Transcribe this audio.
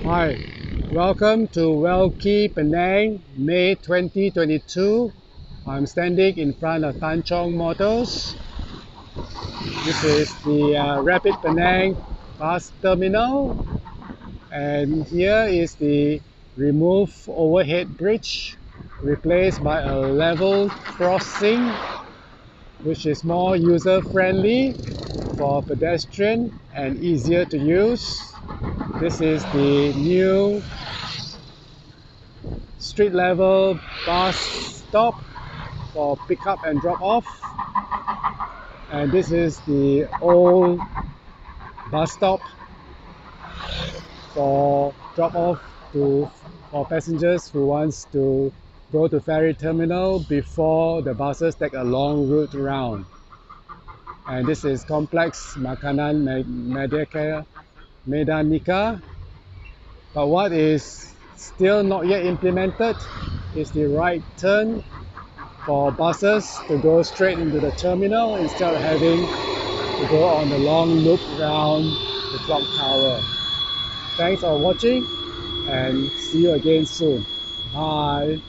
Hi, welcome to Jetty Penang, May 2022. I'm standing in front of Tan Chong Motors. This is the Rapid Penang Bus Terminal, and here is the removed overhead bridge replaced by a level crossing, which is more user-friendly for pedestrian and easier to use. This is the new street level bus stop for pickup and drop off, and this is the old bus stop for drop off for passengers who wants to go to ferry terminal before the buses take a long route around. And this is complex makanan medanika. But what is still not yet implemented is the right turn for buses to go straight into the terminal instead of having to go on the long loop around the clock tower. Thanks for watching and see you again soon. Bye.